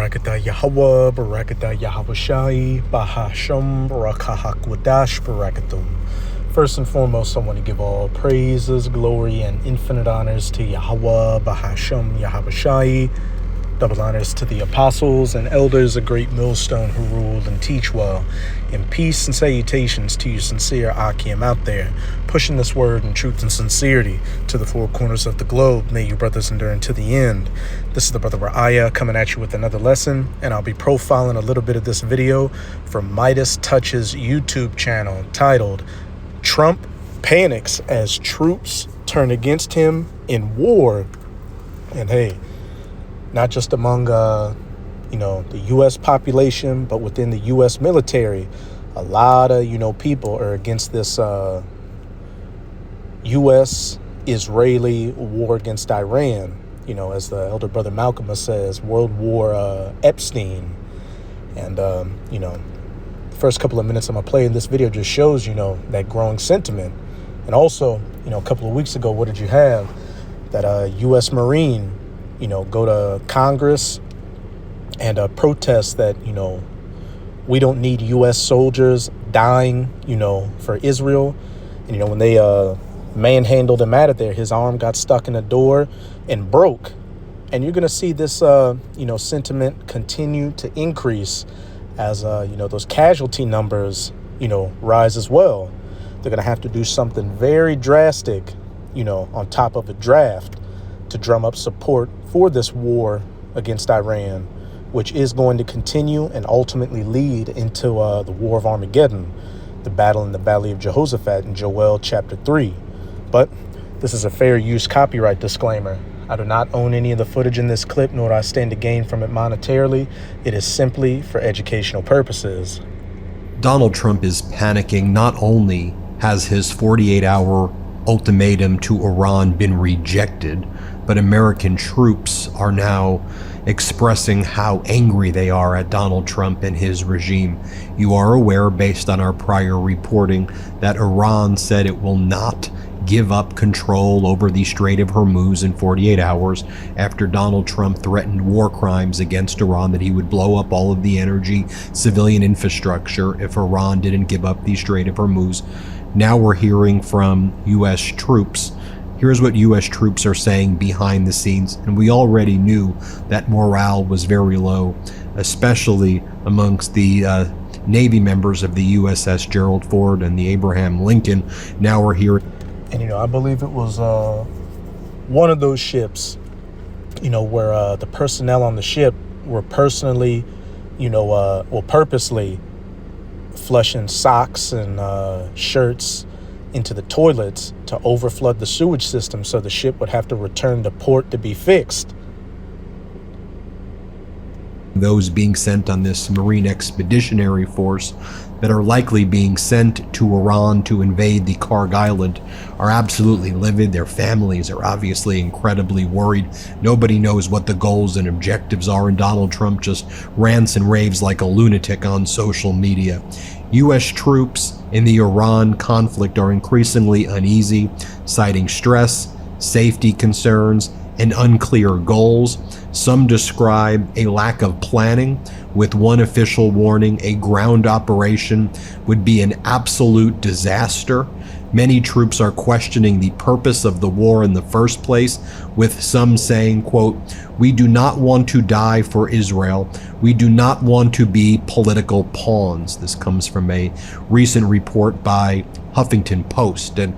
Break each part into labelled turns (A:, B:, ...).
A: Barakatah Yahweh, Barakatah Yahweh Shai, Bahasham, Barakahak Barakatum. First and foremost, I want to give all praises, glory, and infinite honors to Yahweh, Bahasham, Yahweh Shai. Double honors to the apostles and elders, a great millstone who rule and teach well. And peace and salutations to you sincere Akim out there, pushing this word in truth and sincerity to the four corners of the globe. May you brothers endure to the end. This is the brother Ra'aya coming at you with another lesson, and I'll be profiling a little bit of this video from Midas Touch's YouTube channel titled Trump Panics as Troops Turn Against Him in War. And hey, not just among, the U.S. population, but within the U.S. military, a lot of, people are against this U.S.-Israeli war against Iran. As the elder brother Malcolm says, World War Epstein. And, the first couple of minutes I'm going to play in this video just shows, that growing sentiment. And also, a couple of weeks ago, what did you have? That U.S. Marine go to Congress and protest that, we don't need U.S. soldiers dying, for Israel. And, when they manhandled him out of there, his arm got stuck in a door and broke. And you're going to see this, sentiment continue to increase as, those casualty numbers, rise as well. They're going to have to do something very drastic, on top of a draft to drum up support for this war against Iran, which is going to continue and ultimately lead into the War of Armageddon, the battle in the Valley of Jehoshaphat in Joel chapter 3. But this is a fair use copyright disclaimer. I do not own any of the footage in this clip, nor do I stand to gain from it monetarily. It is simply for educational purposes.
B: Donald Trump is panicking. Not only has his 48-hour ultimatum to Iran been rejected, but American troops are now expressing how angry they are at Donald Trump and his regime. You are aware, based on our prior reporting, that Iran said it will not give up control over the Strait of Hormuz in 48 hours after Donald Trump threatened war crimes against Iran, that he would blow up all of the energy, civilian infrastructure if Iran didn't give up the Strait of Hormuz. Now we're hearing from U.S. troops. Here's what U.S. troops are saying behind the scenes, and we already knew that morale was very low, especially amongst the Navy members of the USS Gerald Ford and the Abraham Lincoln. Now we're hearing...
A: And, I believe it was one of those ships, where the personnel on the ship were purposely flushing socks and shirts into the toilets to overflood the sewage system so the ship would have to return to port to be fixed.
B: Those being sent on this Marine Expeditionary Force that are likely being sent to Iran to invade the Karg Island are absolutely livid. Their families are obviously incredibly worried. Nobody knows what the goals and objectives are, and Donald Trump just rants and raves like a lunatic on social media. U.S. troops in the Iran conflict are increasingly uneasy, citing stress, safety concerns, and unclear goals. Some describe a lack of planning, with one official warning a ground operation would be an absolute disaster. Many troops are questioning the purpose of the war in the first place, with some saying, quote, "We do not want to die for Israel. We do not want to be political pawns." This comes from a recent report by Huffington Post. And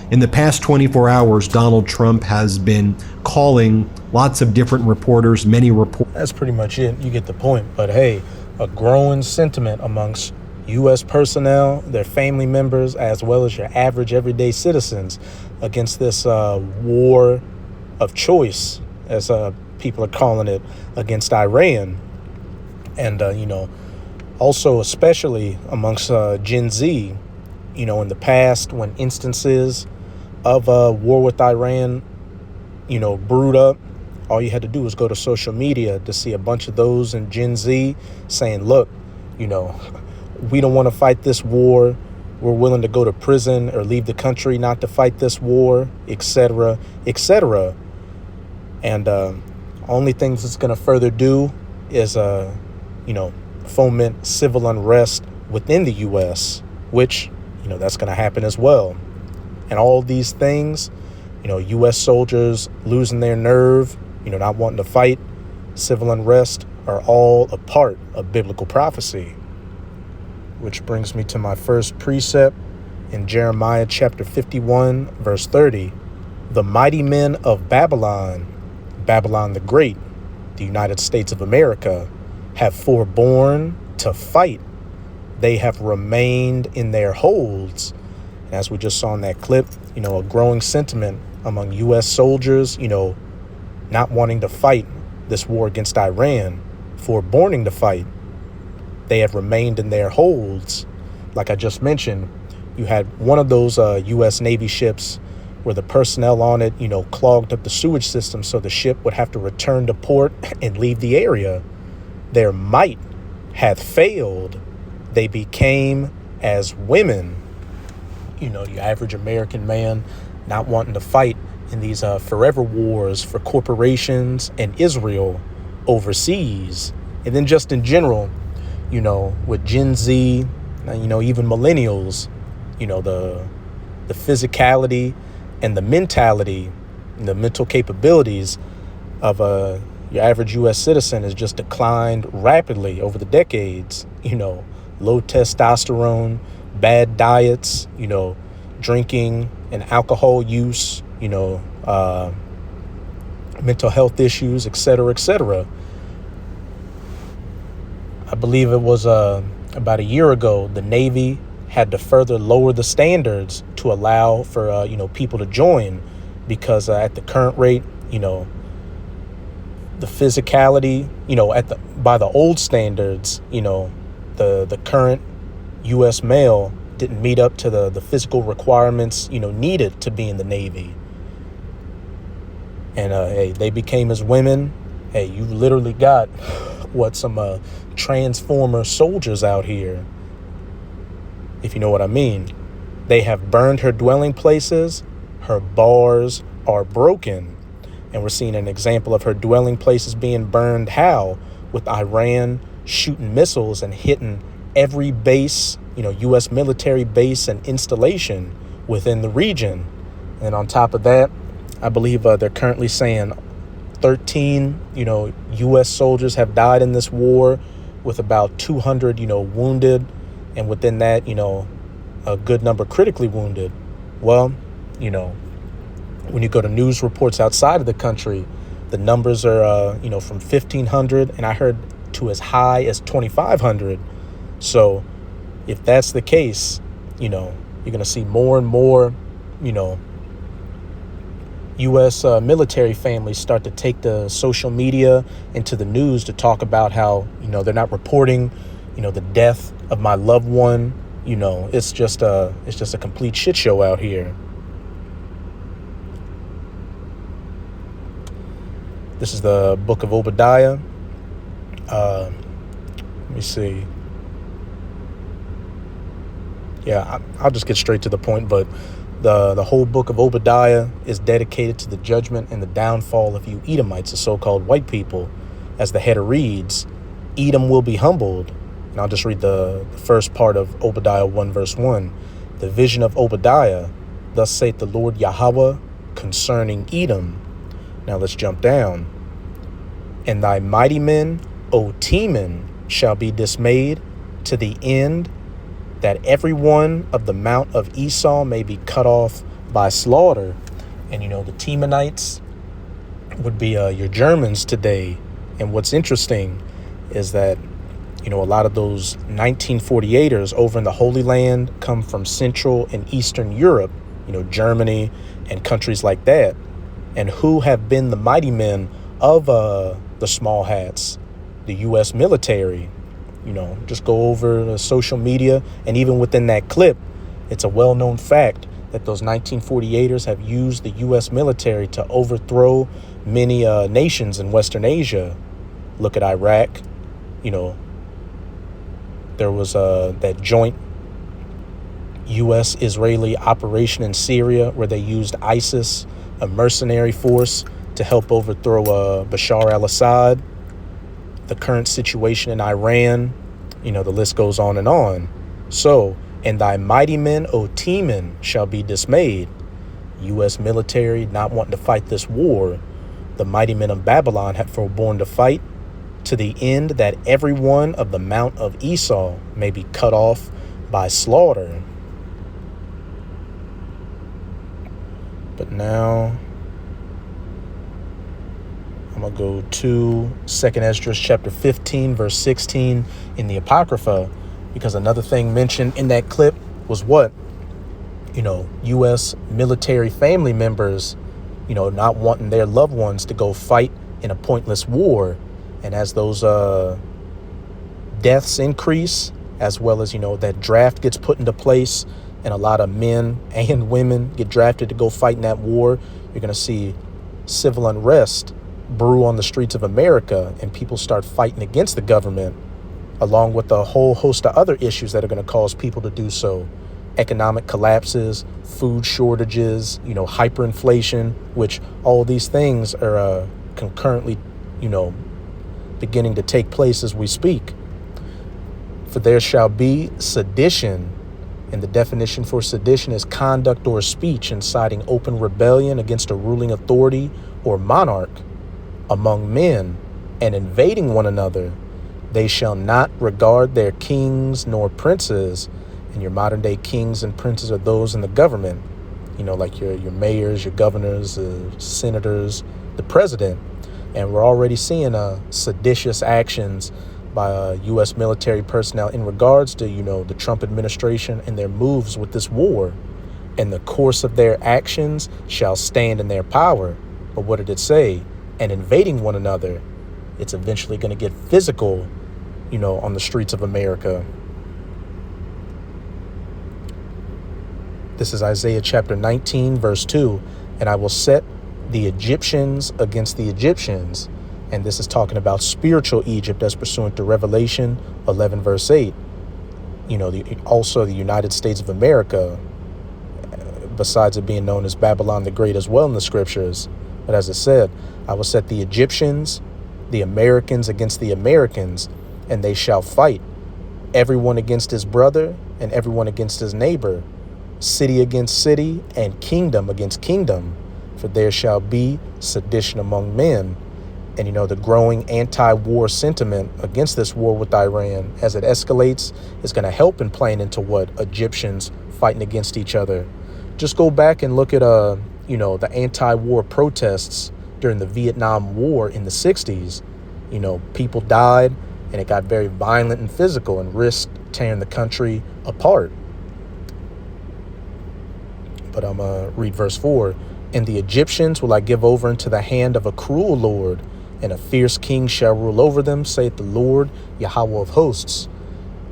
B: in the past 24 hours, Donald Trump has been calling lots of different reporters, many reporters.
A: That's pretty much it. You get the point. But hey, a growing sentiment amongst U.S. personnel, their family members, as well as your average everyday citizens against this war of choice, as people are calling it, against Iran. And, also especially amongst Gen Z, in the past when instances of war with Iran, brewed up, all you had to do was go to social media to see a bunch of those in Gen Z saying, look, we don't want to fight this war. We're willing to go to prison or leave the country not to fight this war, etc., etc. And only thing this is going to further do is, foment civil unrest within the U.S., which, that's going to happen as well. And all these things, U.S. soldiers losing their nerve, not wanting to fight, civil unrest, are all a part of biblical prophecy. Which brings me to my first precept in Jeremiah chapter 51, verse 30. The mighty men of Babylon, Babylon the Great, the United States of America, have forborne to fight. They have remained in their holds. And as we just saw in that clip, a growing sentiment among U.S. soldiers, not wanting to fight this war against Iran, forborning to fight. They have remained in their holds. Like I just mentioned, you had one of those U.S. Navy ships where the personnel on it, clogged up the sewage system, so the ship would have to return to port and leave the area. Their might hath failed. They became as women. Your average American man not wanting to fight in these forever wars for corporations and Israel overseas. And then just in general, with Gen Z, even millennials, the physicality and the mentality and the mental capabilities of your average U.S. citizen has just declined rapidly over the decades. Low testosterone, bad diets, drinking and alcohol use, mental health issues, et cetera, et cetera. I believe it was about a year ago, the Navy had to further lower the standards to allow for, people to join, because at the current rate, the physicality, by the old standards, the current U.S. male didn't meet up to the physical requirements, needed to be in the Navy. And, hey, they became as women. Hey, you literally got some transformer soldiers out here, if you know what I mean. They have burned her dwelling places. Her bars are broken. And we're seeing an example of her dwelling places being burned. How? With Iran shooting missiles and hitting every base, U.S. military base and installation within the region. And on top of that, I believe they're currently saying 13, U.S. soldiers have died in this war, with about 200, wounded. And within that, a good number critically wounded. Well, when you go to news reports outside of the country, the numbers are, from 1,500, and I heard to as high as 2,500. So if that's the case, you're going to see more and more, U.S. Military families start to take the social media into the news to talk about how, they're not reporting, the death of my loved one. It's just a complete shit show out here. This is the book of Obadiah. Let me see. Yeah, I'll just get straight to the point, but the whole book of Obadiah is dedicated to the judgment and the downfall of you Edomites, the so-called white people. As the header reads, Edom will be humbled. And I'll just read the first part of Obadiah 1, verse 1. The vision of Obadiah, thus saith the Lord Yahweh concerning Edom. Now let's jump down. And thy mighty men, O Teman, shall be dismayed, to the end that every one of the mount of Esau may be cut off by slaughter. And the Temanites would be your Germans today. And what's interesting is that a lot of those 1948ers over in the Holy Land come from Central and Eastern Europe, Germany and countries like that. And who have been the mighty men of the small hats, the U.S. military? Just go over the social media, and even within that clip, it's a well-known fact that those 1948ers have used the U.S. military to overthrow many nations in Western Asia. Look at Iraq. There was that joint U.S.-Israeli operation in Syria where they used ISIS, a mercenary force, to help overthrow Bashar al-Assad. the current situation in Iran, the list goes on and on. So, and thy mighty men, O Teman, shall be dismayed. U.S. military not wanting to fight this war. The mighty men of Babylon have forborne to fight, to the end that every one of the mount of Esau may be cut off by slaughter. But now I'm going to go to 2nd Esdras chapter 15, verse 16 in the Apocrypha, because another thing mentioned in that clip was what? U.S. military family members, not wanting their loved ones to go fight in a pointless war. And as those deaths increase, as well as, that draft gets put into place and a lot of men and women get drafted to go fight in that war, you're going to see civil unrest brew on the streets of America, and people start fighting against the government, along with a whole host of other issues that are going to cause people to do so. Economic collapses, food shortages, hyperinflation, which all these things are concurrently, beginning to take place as we speak. For there shall be sedition, and the definition for sedition is conduct or speech inciting open rebellion against a ruling authority or monarch among men, and invading one another. They shall not regard their kings nor princes. And your modern day kings and princes are those in the government, like your mayors, your governors, senators, the president. And we're already seeing seditious actions by U.S. military personnel in regards to, the Trump administration and their moves with this war. And the course of their actions shall stand in their power. But what did it say? And invading one another. It's eventually going to get physical, on the streets of America. This is Isaiah chapter 19, verse 2. And I will set the Egyptians against the Egyptians. And this is talking about spiritual Egypt as pursuant to Revelation 11, verse 8. Also the United States of America, besides it being known as Babylon the Great as well in the scriptures. But as it said, I will set the Egyptians, the Americans against the Americans, and they shall fight, everyone against his brother and everyone against his neighbor, city against city and kingdom against kingdom. For there shall be sedition among men. And, the growing anti-war sentiment against this war with Iran, as it escalates, is going to help in playing into what Egyptians fighting against each other. Just go back and look at, the anti-war protests during the Vietnam War in the 60s. People died, and it got very violent and physical and risked tearing the country apart. But I'm going to read verse 4. And the Egyptians will I give over into the hand of a cruel lord, and a fierce king shall rule over them, saith the Lord, Yahweh of hosts.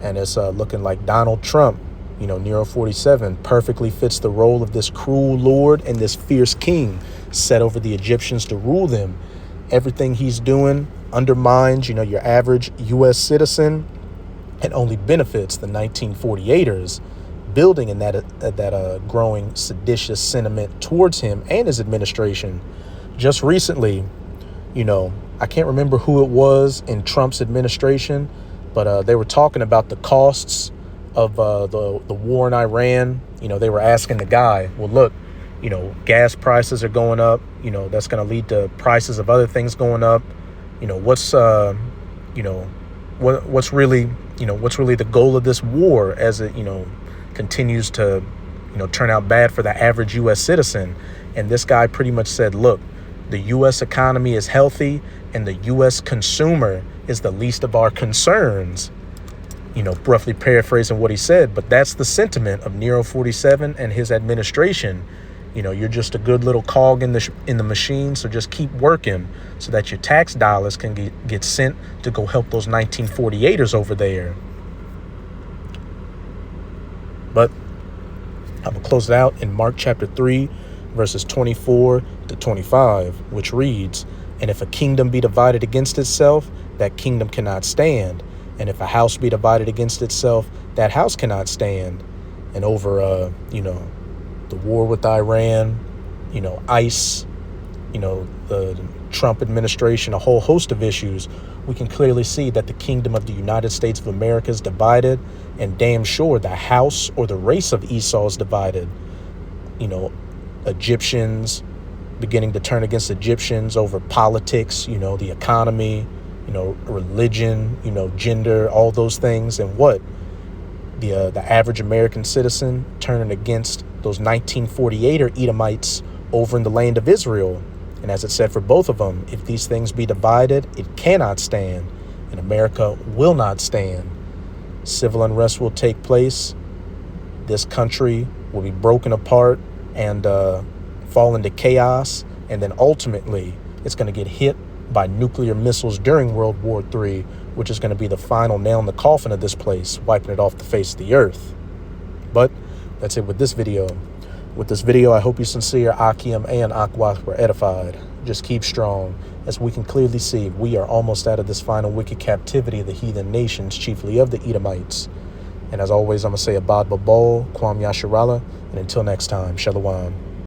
A: And it's looking like Donald Trump, Nero 47, perfectly fits the role of this cruel lord and this fierce king set over the Egyptians to rule them. Everything he's doing undermines, your average U.S. citizen, and only benefits the 1948ers, building in that growing seditious sentiment towards him and his administration. Just recently, I can't remember who it was in Trump's administration, but they were talking about the costs of the war in Iran. They were asking the guy, well, look, gas prices are going up. That's going to lead to prices of other things going up. What's really the goal of this war as it, continues to, turn out bad for the average U.S. citizen. And this guy pretty much said, look, the U.S. economy is healthy and the U.S. consumer is the least of our concerns. Roughly paraphrasing what he said, but that's the sentiment of Nero 47 and his administration. You're just a good little cog in the machine, so just keep working so that your tax dollars can get sent to go help those 1948ers over there. But I'm going to close it out in Mark chapter 3, verses 24 to 25, which reads, And if a kingdom be divided against itself, that kingdom cannot stand. And if a house be divided against itself, that house cannot stand. And over, the war with Iran, ICE, the Trump administration, a whole host of issues, we can clearly see that the kingdom of the United States of America is divided, and damn sure the house or the race of Esau is divided. You know, Egyptians beginning to turn against Egyptians over politics, you know, the economy, you know, religion, you know, gender, all those things. And what? The average American citizen turning against those 1948er Edomites over in the land of Israel. And as it said for both of them, if these things be divided, it cannot stand, and America will not stand. Civil unrest will take place. This country will be broken apart and fall into chaos. And then ultimately, it's going to get hit by nuclear missiles during World War III, which is going to be the final nail in the coffin of this place, wiping it off the face of the earth. But that's it with this video. With this video, I hope you sincere, Akim and Akwach were edified. Just keep strong. As we can clearly see, we are almost out of this final wicked captivity of the heathen nations, chiefly of the Edomites. And as always, I'm going to say Abad Babal, Kwam Yasharala, and until next time, Shalom.